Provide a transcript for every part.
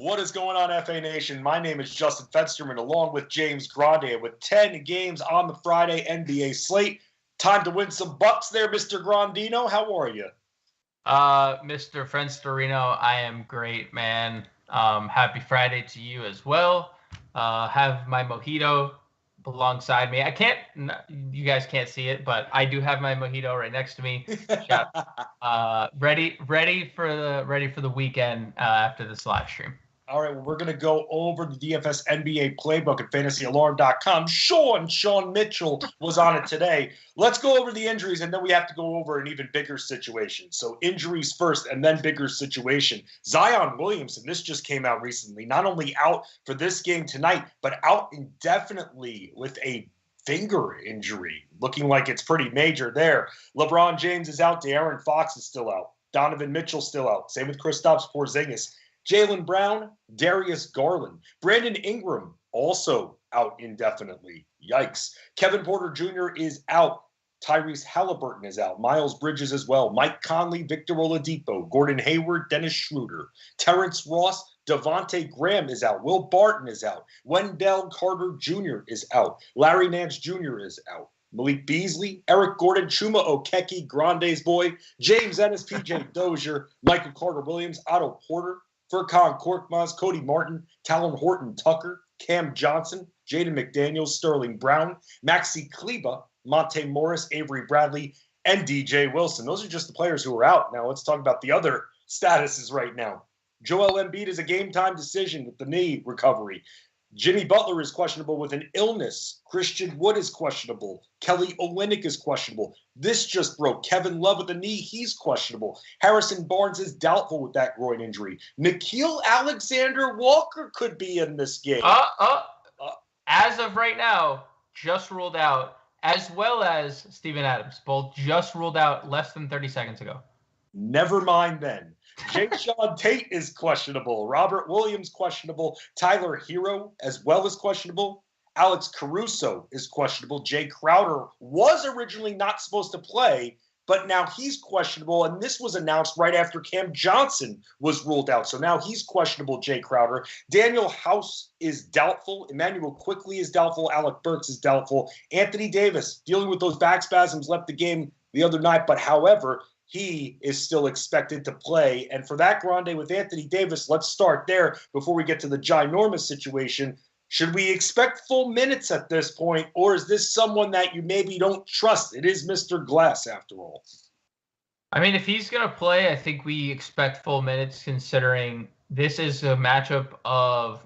What is going on, FA Nation? My name is Justin Fensterman, along with James Grande, with 10 games on the Friday NBA slate. Time to win some bucks there, Mr. Grandino. How are you? Mr. Fensterino, I am great, man. Happy Friday to you as well. Have my mojito alongside me. You guys can't see it, but I do have my mojito right next to me. Ready for the weekend after this live stream. All right, well, we're going to go over the DFS NBA playbook at fantasyalarm.com. Sean Mitchell was on it today. Let's go over the injuries, and then we have to go over an even bigger situation. So injuries first, and then bigger situation. Zion Williamson, this just came out recently, not only out for this game tonight, but out indefinitely with a finger injury, looking like it's pretty major there. LeBron James is out. De'Aaron Fox is still out. Donovan Mitchell still out. Same with Kristaps Porzingis. Jalen Brown, Darius Garland. Brandon Ingram also out indefinitely. Yikes. Kevin Porter Jr. is out. Tyrese Halliburton is out. Miles Bridges as well. Mike Conley, Victor Oladipo, Gordon Hayward, Dennis Schroeder. Terrence Ross, Devontae Graham is out. Will Barton is out. Wendell Carter Jr. is out. Larry Nance Jr. is out. Malik Beasley, Eric Gordon, Chuma Okeke, Grande's boy, James Ennis, PJ Dozier, Michael Carter-Williams, Otto Porter, Furkan Korkmaz, Cody Martin, Talon Horton Tucker, Cam Johnson, Jaden McDaniels, Sterling Brown, Maxi Kleba, Monte Morris, Avery Bradley, and DJ Wilson. Those are just the players who are out. Now let's talk about the other statuses right now. Joel Embiid is a game-time decision with the knee recovery. Jimmy Butler is questionable with an illness. Christian Wood is questionable. Kelly Olynyk is questionable. This just broke. Kevin Love with a knee, he's questionable. Harrison Barnes is doubtful with that groin injury. Nickeil Alexander-Walker could be in this game. As of right now, just ruled out, as well as Steven Adams, both just ruled out less than 30 seconds ago. Never mind then. Jae'Sean Tate is questionable. Robert Williams questionable. Tyler Hero as well as questionable. Alex Caruso is questionable. Jay Crowder was originally not supposed to play, but now he's questionable. And this was announced right after Cam Johnson was ruled out. So now he's questionable, Jay Crowder. Daniel House is doubtful. Emmanuel Quickley is doubtful. Alec Burks is doubtful. Anthony Davis, dealing with those back spasms, left the game the other night. But however, he is still expected to play. And for that, Grande, with Anthony Davis, let's start there before we get to the ginormous situation. Should we expect full minutes at this point, or is this someone that you maybe don't trust? It is Mr. Glass, after all. I mean, if he's going to play, I think we expect full minutes, considering this is a matchup of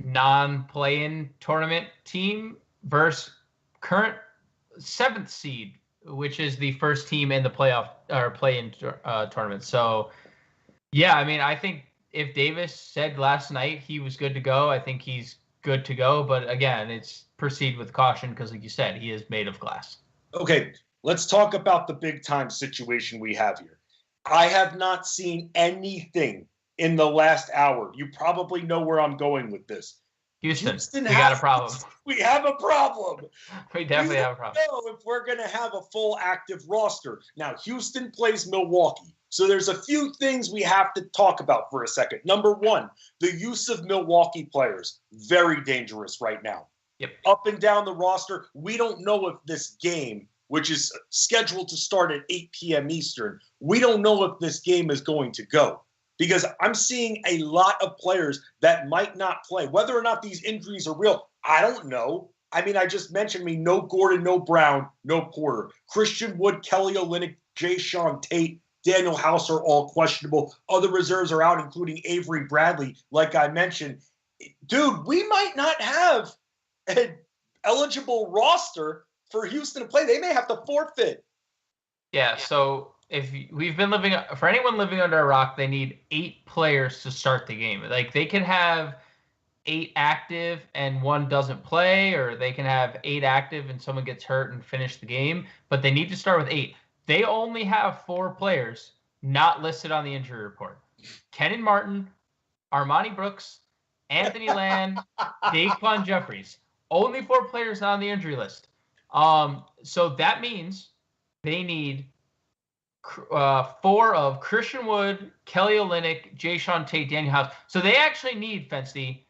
non-play-in tournament team versus current 7th seed, which is the first team in the playoff or play-in tournament. So, yeah, I mean, I think if Davis said last night he was good to go, I think he's good to go. But again, it's proceed with caution because, like you said, he is made of glass. Okay, let's talk about the big-time situation we have here. I have not seen anything in the last hour. You probably know where I'm going with this. Houston, we got a problem. We have a problem. We definitely have a problem. I don't know if we're going to have a full active roster. Now, Houston plays Milwaukee. So there's a few things we have to talk about for a second. Number one, the use of Milwaukee players. Very dangerous right now. Yep. Up and down the roster, we don't know if this game, which is scheduled to start at 8 p.m. Eastern, we don't know if this game is going to go. Because I'm seeing a lot of players that might not play. Whether or not these injuries are real, I don't know. I mean, I just mentioned no Gordon, no Brown, no Porter. Christian Wood, Kelly Olynyk, Jae'Sean Tate, Daniel House are all questionable. Other reserves are out, including Avery Bradley, like I mentioned. Dude, we might not have an eligible roster for Houston to play. They may have to forfeit. Yeah, so if we've been for anyone living under a rock, they need 8 players to start the game. Like, they can have 8 active and 1 doesn't play, or they can have 8 active and someone gets hurt and finish the game, but they need to start with 8. They only have 4 players not listed on the injury report. Kenan Martin, Armani Brooks, Anthony Land, Daquan Jeffries. Only 4 players on the injury list. So that means they need 4 of Christian Wood, Kelly Olynyk, Jayshawn Tate, Daniel House. So they actually need Fensty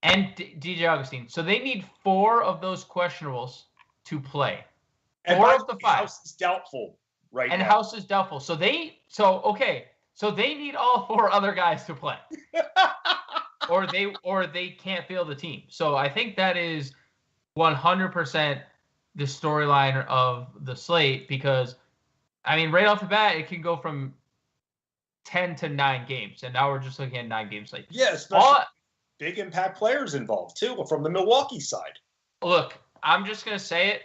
and DJ Augustine. So they need 4 of those questionables to play. 4 of the 5. House is doubtful right now. And House is doubtful. So they need all 4 other guys to play. or they can't field the team. So I think that is 100% the storyline of the slate, because I mean, right off the bat, it can go from 10 to 9 games, and now we're just looking at 9 games late. Yeah, especially big impact players involved too from the Milwaukee side. Look, I'm just gonna say it.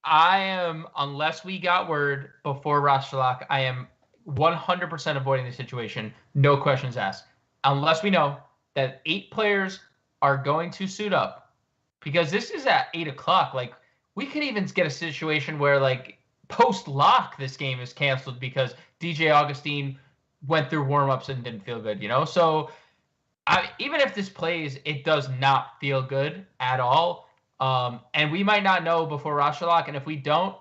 I am, unless we got word before roster lock, I am 100% avoiding the situation. No questions asked, unless we know that 8 players are going to suit up, because this is at 8:00. Like, we could even get a situation where, like, post-lock, this game is canceled because DJ Augustine went through warm-ups and didn't feel good, So even if this plays, it does not feel good at all. And we might not know before roster lock. And if we don't,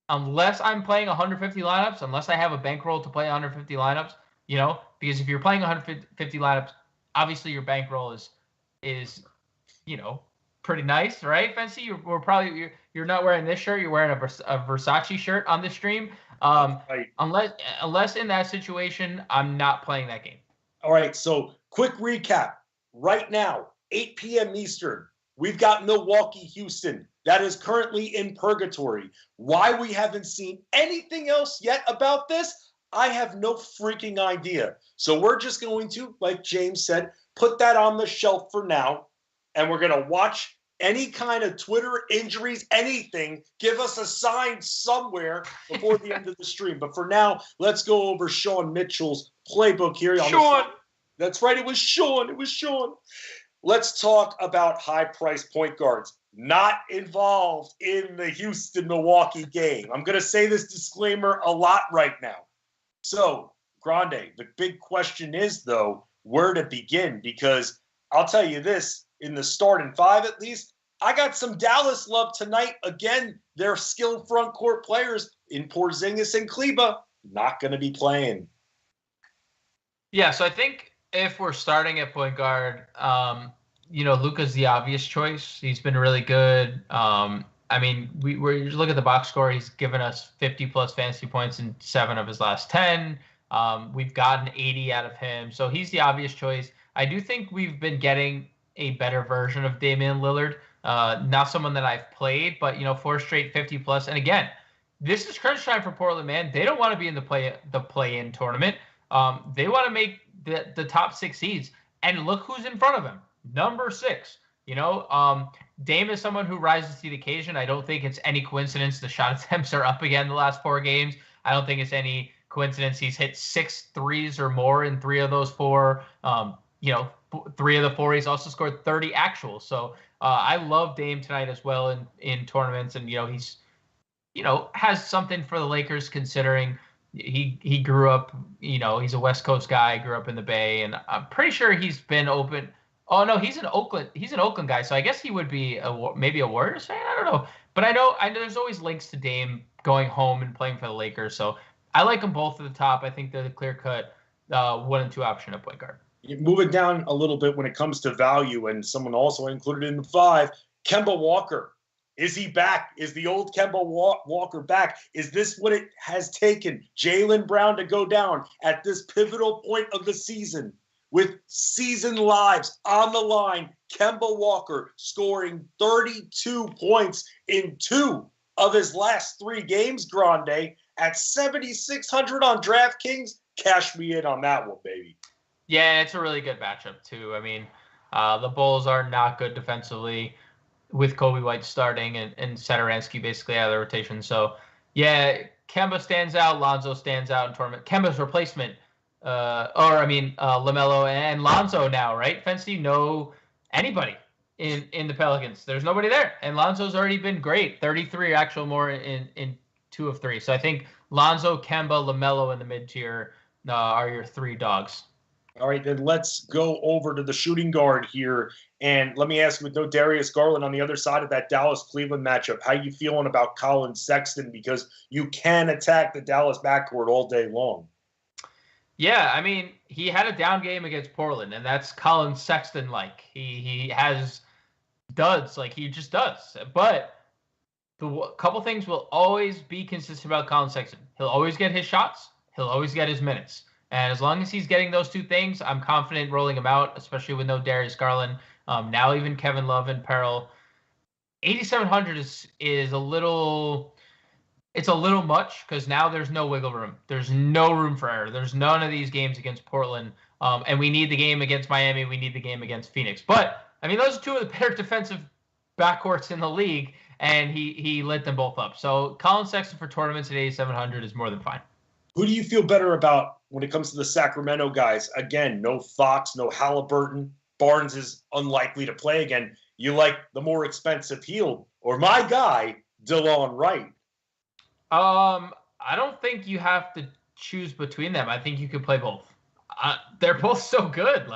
unless I'm playing 150 lineups, unless I have a bankroll to play 150 lineups, because if you're playing 150 lineups, obviously your bankroll is pretty nice, right, Fancy? You're not wearing this shirt. You're wearing a Versace shirt on this stream. Right. Unless in that situation, I'm not playing that game. All right. So quick recap. Right now, 8 p.m. Eastern, we've got Milwaukee, Houston. That is currently in purgatory. Why we haven't seen anything else yet about this, I have no freaking idea. So we're just going to, like James said, put that on the shelf for now. And we're going to watch any kind of Twitter injuries, anything. Give us a sign somewhere before the end of the stream. But for now, let's go over Sean Mitchell's playbook here. Sean! That's right. It was Sean. Let's talk about high-priced point guards not involved in the Houston-Milwaukee game. I'm going to say this disclaimer a lot right now. So, Grande, the big question is, though, where to begin? Because I'll tell you this, in the starting 5 at least, I got some Dallas love tonight. Again, their skilled front court players in Porzingis and Kleba not going to be playing. Yeah, so I think if we're starting at point guard, Luka's the obvious choice. He's been really good. I mean, we look at the box score. He's given us 50-plus fantasy points in 7 of his last 10. We've gotten 80 out of him. So he's the obvious choice. I do think we've been getting a better version of Damian Lillard. Not someone that I've played, but 4 straight 50-plus. And again, this is crunch time for Portland, man. They don't want to be in the play-in tournament. They want to make the top 6 seeds. And look who's in front of him. Number 6. Dame is someone who rises to the occasion. I don't think it's any coincidence the shot attempts are up again the last 4 games. I don't think it's any coincidence he's hit 6 threes or more in 3 of those 4. 3 of the 4 he's also scored 30 actuals. So I love Dame tonight as well in tournaments, and he's has something for the Lakers considering he grew up. He's a West Coast guy, grew up in the Bay, and I'm pretty sure he's been open. Oh no, he's an Oakland guy, so I guess he would be maybe a Warriors fan. I don't know, but I know there's always links to Dame going home and playing for the Lakers. So I like them both at the top. I think they're the clear cut 1 and 2 option at point guard. Moving down a little bit when it comes to value, and someone also included in the 5, Kemba Walker. Is he back? Is the old Kemba Walker back? Is this what it has taken Jalen Brown to go down at this pivotal point of the season? With season lives on the line, Kemba Walker scoring 32 points in 2 of his last 3 games, Grande, at 7,600 on DraftKings. Cash me in on that one, baby. Yeah, it's a really good matchup, too. I mean, the Bulls are not good defensively with Kobe White starting and Satoransky basically out of the rotation. So, yeah, Kemba stands out. Lonzo stands out in tournament. Kemba's replacement, LaMelo and Lonzo now, right? Fancy no anybody in the Pelicans. There's nobody there. And Lonzo's already been great. 33 actual more in 2 of 3. So I think Lonzo, Kemba, LaMelo in the mid-tier are your 3 dogs. All right, then let's go over to the shooting guard here. And let me ask you, with no Darius Garland on the other side of that Dallas-Cleveland matchup, how you feeling about Colin Sexton? Because you can attack the Dallas backcourt all day long. Yeah, I mean, he had a down game against Portland, and that's Colin Sexton-like. He has duds, like he just does. But the couple things will always be consistent about Colin Sexton. He'll always get his shots. He'll always get his minutes. And as long as he's getting those two things, I'm confident rolling him out, especially with no Darius Garland. Now even Kevin Love in peril. 8,700 is a little – it's a little much because now there's no wiggle room. There's no room for error. There's none of these games against Portland. And we need the game against Miami. We need the game against Phoenix. But, I mean, those are two of the better defensive backcourts in the league, and he lit them both up. So Colin Sexton for tournaments at 8,700 is more than fine. Who do you feel better about when it comes to the Sacramento guys? Again, no Fox, no Halliburton. Barnes is unlikely to play again. You like the more expensive Hield or my guy, DeLon Wright? I don't think you have to choose between them. I think you could play both. They're both so good.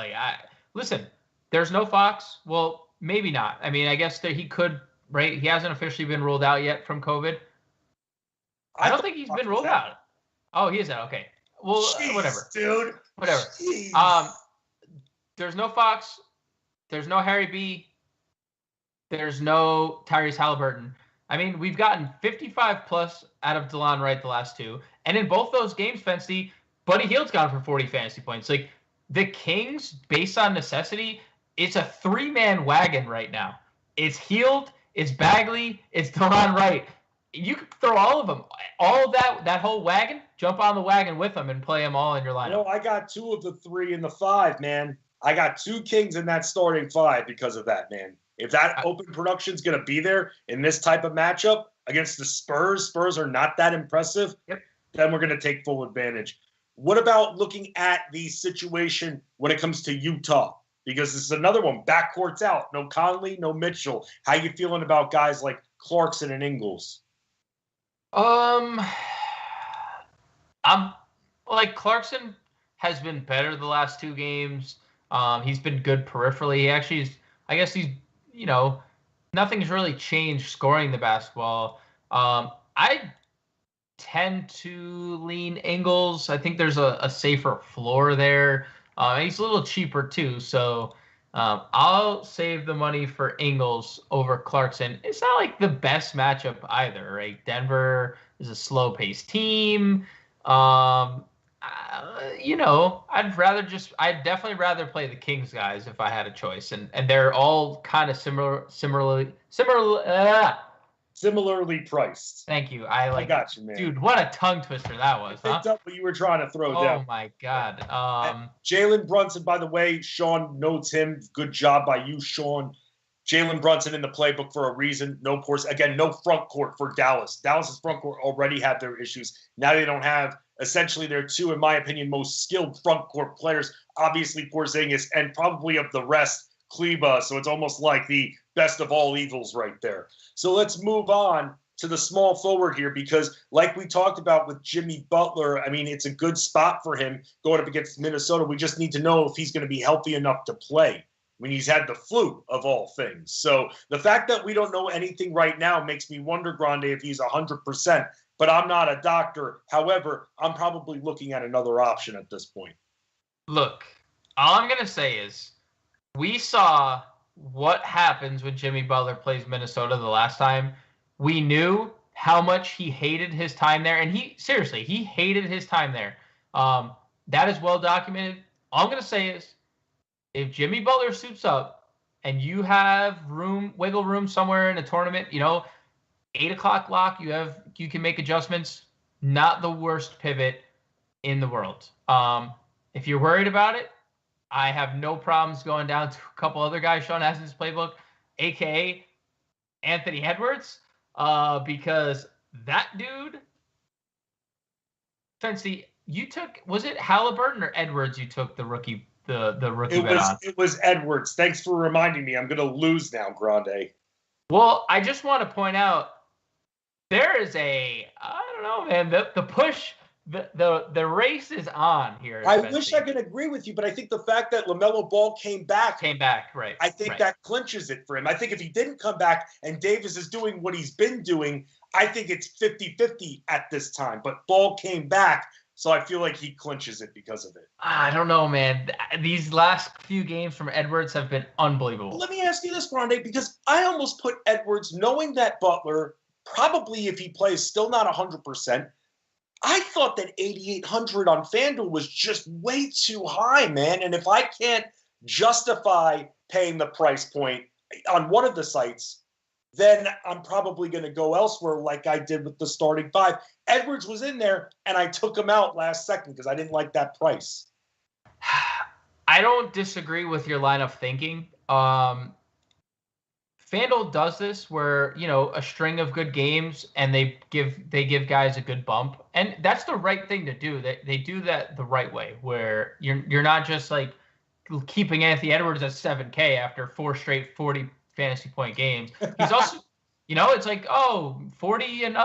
Listen, there's no Fox. Well, maybe not. I mean, I guess that he could, right? He hasn't officially been ruled out yet from COVID. I don't think he's been ruled out. Oh, he is out. Okay. Well, Jeez, whatever. Dude. Whatever. Jeez. There's no Fox. There's no Harry B. There's no Tyrese Halliburton. I mean, we've gotten 55 plus out of DeLon Wright the last two. And in both those games, Fensty, Buddy Hield's gone for 40 fantasy points. Like, the Kings, based on necessity, it's a three-man wagon right now. It's Hield, it's Bagley, it's DeLon Wright. You could throw all of them. All of that whole wagon, jump on the wagon with them and play them all in your lineup. No, I got two of the three in the five, man. I got two Kings in that starting five because of that, man. If that open production's going to be there in this type of matchup against the Spurs are not that impressive, then we're going to take full advantage. What about looking at the situation when it comes to Utah? Because this is another one. Backcourt's out. No Conley, no Mitchell. How you feeling about guys like Clarkson and Ingles? I'm like, Clarkson has been better the last two games. He's been good peripherally. He actually is, I guess he's, nothing's really changed scoring the basketball. I tend to lean Ingles. I think there's a safer floor there. He's a little cheaper too, so I'll save the money for Ingles over Clarkson. It's not like the best matchup either, right? Denver is a slow-paced team. I'd definitely rather play the Kings guys if I had a choice, and they're all kind of similarly priced. Thank you. I got you, man. Dude, what a tongue twister that was. I picked up what you were trying to throw down. Oh my God. Jalen Brunson, by the way, Sean notes him. Good job by you, Sean. Jalen Brunson in the playbook for a reason. No front court for Dallas. Dallas's front court already had their issues. Now they don't have essentially their two, in my opinion, most skilled front court players. Obviously, Porzingis, and probably of the rest, Kleba. So it's almost like the best of all evils right there. So let's move on to the small forward here, because like we talked about with Jimmy Butler, I mean, it's a good spot for him going up against Minnesota. We just need to know if he's going to be healthy enough to play when he's had the flu of all things. So the fact that we don't know anything right now makes me wonder, Grande, if he's 100%, but I'm not a doctor. However, I'm probably looking at another option at this point. Look, all I'm going to say is we saw what happens when Jimmy Butler plays Minnesota the last time. We knew how much he hated his time there, and he hated his time there. That is well documented. All I'm going to say is, if Jimmy Butler suits up and you have wiggle room somewhere in a tournament, 8 o'clock lock, you can make adjustments. Not the worst pivot in the world. If you're worried about it, I have no problems going down to a couple other guys Sean has in his playbook, a.k.a. Anthony Edwards, because that dude, Fancy, was it Halliburton or Edwards you took the rookie the rookie bet on? It was Edwards. Thanks for reminding me. I'm going to lose now, Grande. Well, I just want to point out there is I don't know, man, the push the race is on here. I wish I could agree with you, but I think the fact that LaMelo Ball came back, right? I think right. that clinches it for him. I think if he didn't come back and Davis is doing what he's been doing, I think it's 50-50 at this time. But Ball came back, so I feel like he clinches it because of it. I don't know, man. These last few games from Edwards have been unbelievable. Let me ask you this, Grande, because I almost put Edwards, knowing that Butler, probably if he plays, still not 100%. I thought that 8,800 on FanDuel was just way too high, man. And if I can't justify paying the price point on one of the sites, then I'm probably going to go elsewhere like I did with the starting five. Edwards was in there, and I took him out last second because I didn't like that price. I don't disagree with your line of thinking. FanDuel does this where, a string of good games and they give guys a good bump. And that's the right thing to do. They do that the right way, where you're not just like keeping Anthony Edwards at 7K after 4 straight 40 fantasy point games. He's also, it's like, 40 and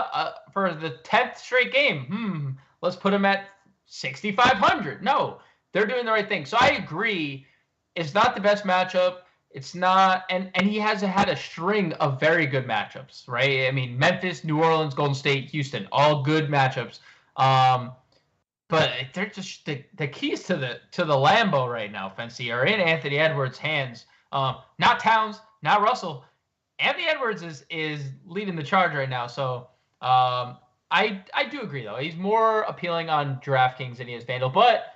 for the 10th straight game. Let's put him at 6,500. No, they're doing the right thing. So I agree. It's not the best matchup. It's not, and he has had a string of very good matchups, right? I mean, Memphis, New Orleans, Golden State, Houston, all good matchups. But they're just the keys to the Lambeau right now, Fancy, are in Anthony Edwards' hands. Not Towns, not Russell. Anthony Edwards is leading the charge right now. So I do agree though. He's more appealing on DraftKings than he is FanDuel, but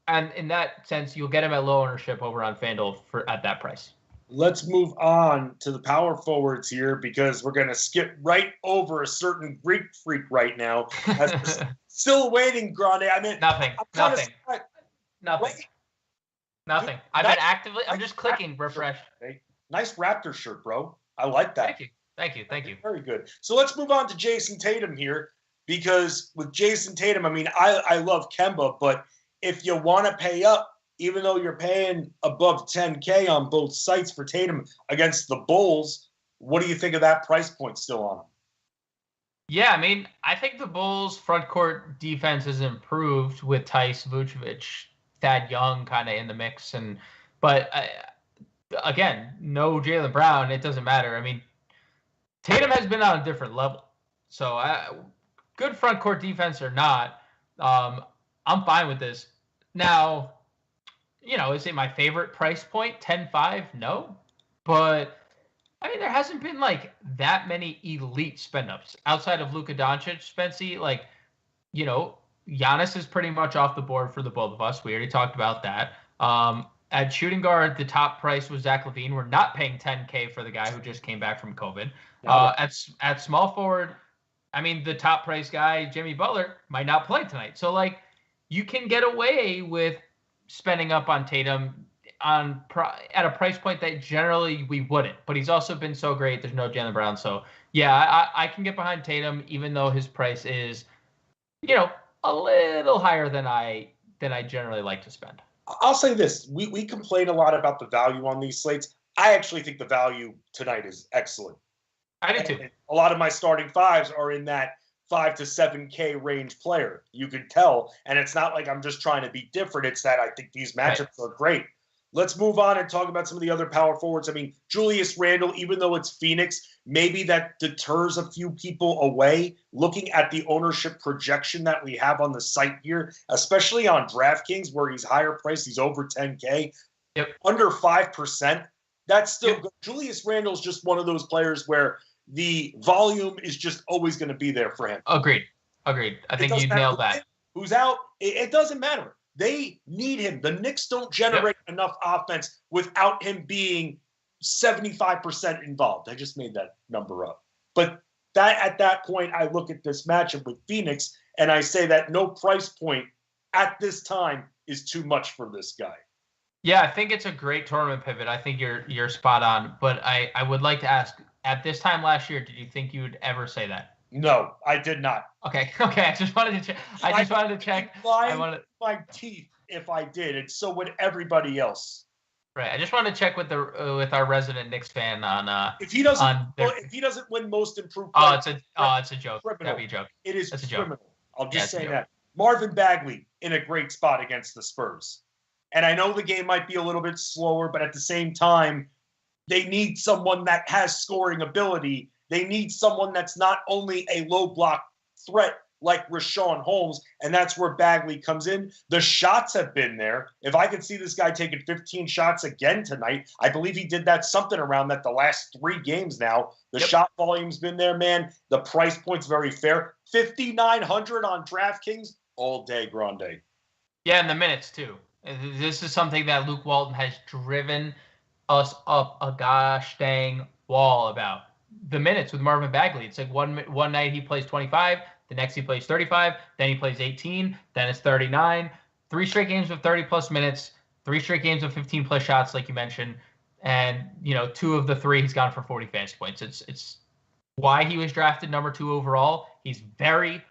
and in that sense, you'll get him at low ownership over on FanDuel at that price. Let's move on to the power forwards here because we're going to skip right over a certain Greek freak right now. Still waiting, Grande. I mean, nothing. Right? Nothing. I'm just clicking refresh. Okay. Nice Raptor shirt, bro. I like that. Thank you. Very good. So let's move on to Jason Tatum here because with Jason Tatum, I mean, I love Kemba, but if you want to pay up, even though you're paying above 10K on both sites for Tatum against the Bulls, what do you think of that price point still on him? Yeah, I mean, I think the Bulls' front court defense has improved with Tice, Vucevic, Thad Young kind of in the mix. But again, no Jalen Brown. It doesn't matter. I mean, Tatum has been on a different level. So good front court defense or not, I'm fine with this. Now, is it my favorite price point? 10.5? No. But, I mean, there hasn't been, like, that many elite spend-ups. Outside of Luka Doncic, Spency, like, Giannis is pretty much off the board for the both of us. We already talked about that. At shooting guard, the top price was Zach LaVine. We're not paying 10K for the guy who just came back from COVID. At small forward, I mean, the top price guy, Jimmy Butler, might not play tonight. So, like, you can get away with spending up on Tatum at a price point that generally we wouldn't. But he's also been so great. There's no Jalen Brown. So, yeah, I can get behind Tatum, even though his price is, a little higher than I generally like to spend. I'll say this. We complain a lot about the value on these slates. I actually think the value tonight is excellent. I do too. And a lot of my starting fives are in that 5 to 7K range player. You could tell. And it's not like I'm just trying to be different. It's that I think these matchups are great. Let's move on and talk about some of the other power forwards. I mean, Julius Randle, even though it's Phoenix, maybe that deters a few people away. Looking at the ownership projection that we have on the site here, especially on DraftKings where he's higher priced, he's over 10K, under 5%. That's still good. Julius Randle is just one of those players where the volume is just always going to be there for him. Agreed. I think you nailed that. Who's out? It doesn't matter. They need him. The Knicks don't generate enough offense without him being 75% involved. I just made that number up. But at that point, I look at this matchup with Phoenix, and I say that no price point at this time is too much for this guy. Yeah, I think it's a great tournament pivot. I think you're spot on. But I would like to ask, at this time last year, did you think you would ever say that? No, I did not. Okay. I just wanted to check. I wanted to check. I wanted my teeth if I did, and so would everybody else. Right. I just wanted to check with our resident Knicks fan on if he doesn't win most improved. It's a joke. Criminal. That'd be a joke. It is criminal. I'll just say that. Marvin Bagley in a great spot against the Spurs. And I know the game might be a little bit slower, but at the same time, they need someone that has scoring ability. They need someone that's not only a low block threat like Richaun Holmes, and that's where Bagley comes in. The shots have been there. If I could see this guy taking 15 shots again tonight, I believe he did that something around that the last 3 games now. The shot volume's been there, man. The price point's very fair. 5,900 on DraftKings all day, grande. Yeah, and the minutes too. This is something that Luke Walton has driven us up a gosh dang wall about. The minutes with Marvin Bagley. It's like one night he plays 25, the next he plays 35, then he plays 18, then it's 39. 3 straight games of 30-plus minutes, 3 straight games of 15-plus shots, like you mentioned. And, 2 of the 3 he's gone for 40 fantasy points. It's why he was drafted number 2 overall. He's very,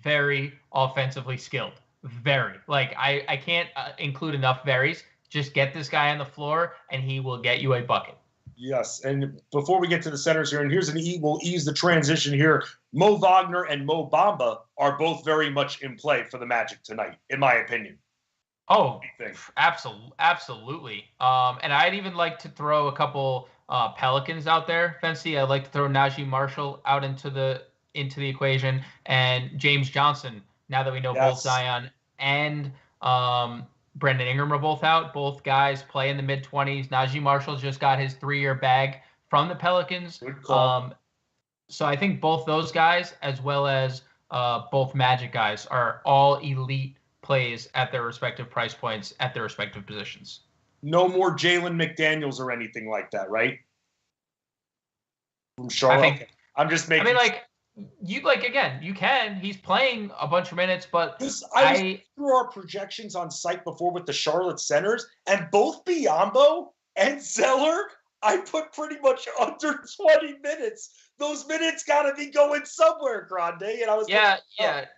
very offensively skilled. Very. Like, I can't include enough varies. Just get this guy on the floor, and he will get you a bucket. Yes, and before we get to the centers here, and we'll ease the transition here. Mo Wagner and Mo Bamba are both very much in play for the Magic tonight, in my opinion. Oh, absolutely. And I'd even like to throw a couple Pelicans out there, Fancy. I'd like to throw Najee Marshall out into the equation, and James Johnson. Now that we know both Zion and Brandon Ingram are both out. Both guys play in the mid-20s. Najee Marshall just got his 3-year bag from the Pelicans. Good call. So I think both those guys, as well as both Magic guys, are all elite plays at their respective price points at their respective positions. No more Jalen McDaniels or anything like that, right? From Charlotte. I'm just making. You can. He's playing a bunch of minutes, but I was through our projections on site before with the Charlotte centers, and both Biyombo and Zeller, I put pretty much under 20 minutes. Those minutes got to be going somewhere, Grande. And I was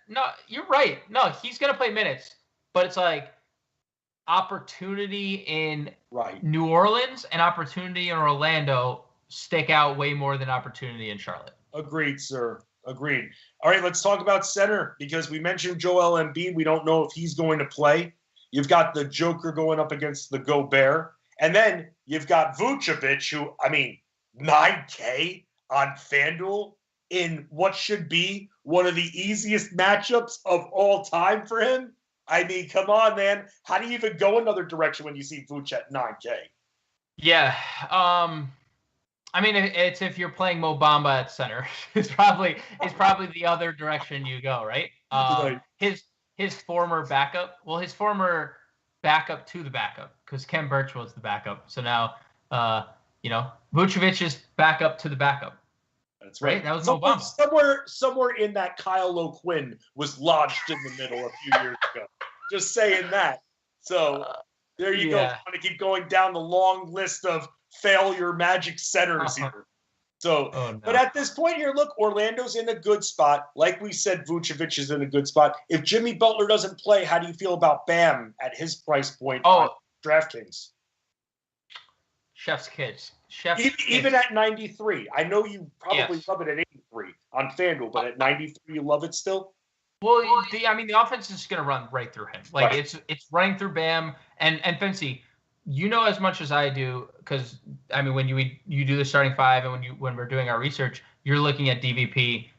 No, you're right. No, he's gonna play minutes, but it's like opportunity in New Orleans and opportunity in Orlando stick out way more than opportunity in Charlotte. Agreed, sir. Agreed. All right, let's talk about center because we mentioned Joel Embiid. We don't know if he's going to play. You've got the Joker going up against the Gobert. And then you've got Vucevic, who, 9K on FanDuel in what should be one of the easiest matchups of all time for him. Come on, man. How do you even go another direction when you see Vuce at 9K? Yeah. It's if you're playing Mo Bamba at center. It's probably the other direction you go, right? His former backup. Well, his former backup to the backup, because Ken Birch was the backup. So now, Vucevic is backup to the backup. That's right. That was Mo Bamba. Somewhere in that Kyle O'Quinn was lodged in the middle a few years ago. Just saying that. So there you go. I'm going to keep going down the long list of failure Magic centers here. So, But at this point here, look, Orlando's in a good spot. Like we said, Vucevic is in a good spot. If Jimmy Butler doesn't play, how do you feel about Bam at his price point on DraftKings? Chef's kiss. Even at 93. I know you probably love it at 83 on FanDuel, but at 93 you love it still? Well, the offense is going to run right through him. It's running through Bam and Fancy. You know as much as I do, because when you do the starting 5 and when we're doing our research, you're looking at DVP.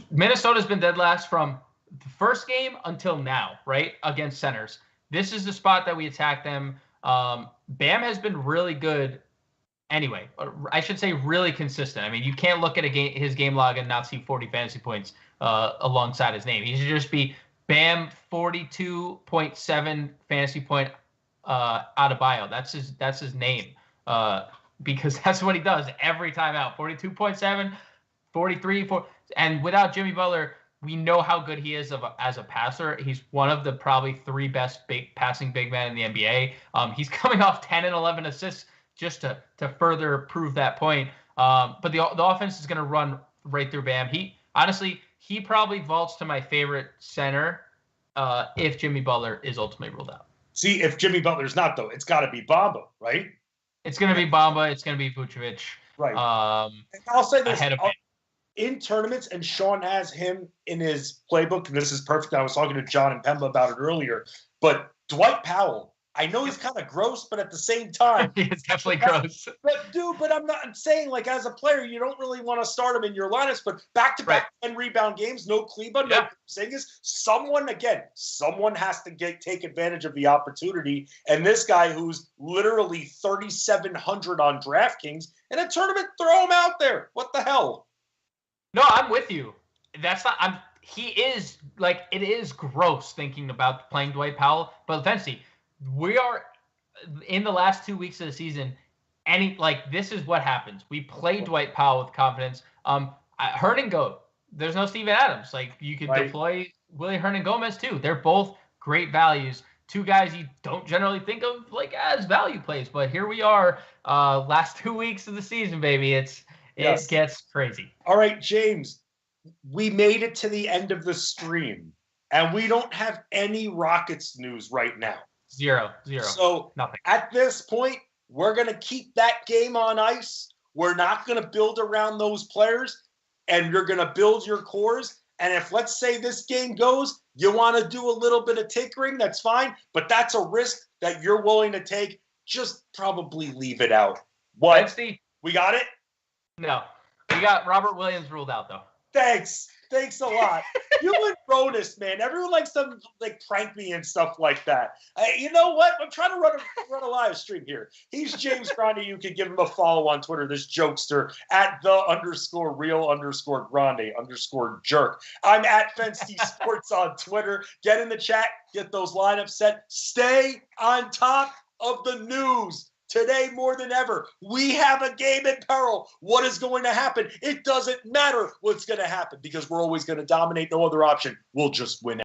Minnesota's been dead last from the first game until now, right? Against centers. This is the spot that we attack them. Bam has been really good anyway. I should say really consistent. You can't look at his game log and not see 40 fantasy points alongside his name. He should just be Bam 42.7 fantasy point out of bio. That's his name because that's what he does every time out. 42.7, 43, 4, and without Jimmy Butler, we know how good he is as a passer. He's one of the probably 3 best passing big men in the NBA. He's coming off 10 and 11 assists just to further prove that point. But the offense is going to run right through Bam. He probably vaults to my favorite center if Jimmy Butler is ultimately ruled out. See, if Jimmy Butler's not, though, it's got to be Bamba, right? It's going to be Bamba. It's going to be Vucevic. Right. I'll say this. in tournaments, and Sean has him in his playbook, and this is perfect. I was talking to John and Pemba about it earlier, but Dwight Powell, I know he's kind of gross, but at the same time, it's definitely gross. But I'm saying, like, as a player, you don't really want to start him in your lineups, but back-to-back 10 rebound games, no Kleba, no Porzingis. Someone has to take advantage of the opportunity. And this guy who's literally 3,700 on DraftKings in a tournament, throw him out there. What the hell? No, I'm with you. He is, like, it is gross thinking about playing Dwight Powell, but Fancy, we are in the last 2 weeks of the season. This is what happens. We play Dwight Powell with confidence. Hernan there's no Steven Adams. Like, you could deploy Willie Hernan-Gomez too. They're both great values. Two guys you don't generally think of like as value plays, but here we are, last 2 weeks of the season, baby. It gets crazy. All right, James, we made it to the end of the stream, and we don't have any Rockets news right now. Zero. So nothing. At this point, we're going to keep that game on ice. We're not going to build around those players, and you're going to build your cores. And if, let's say, this game goes, you want to do a little bit of tinkering, that's fine. But that's a risk that you're willing to take. Just probably leave it out. What? We got it? No. We got Robert Williams ruled out, though. Thanks a lot. You and Ronus, man. Everyone likes to prank me and stuff like that. You know what? I'm trying to run a live stream here. He's James Grande. You can give him a follow on Twitter. This jokester at @the_real_Grande_jerk. I'm at Fensty Sports on Twitter. Get in the chat. Get those lineups set. Stay on top of the news. Today, more than ever, we have a game in peril. What is going to happen? It doesn't matter what's going to happen because we're always going to dominate. No other option. We'll just win.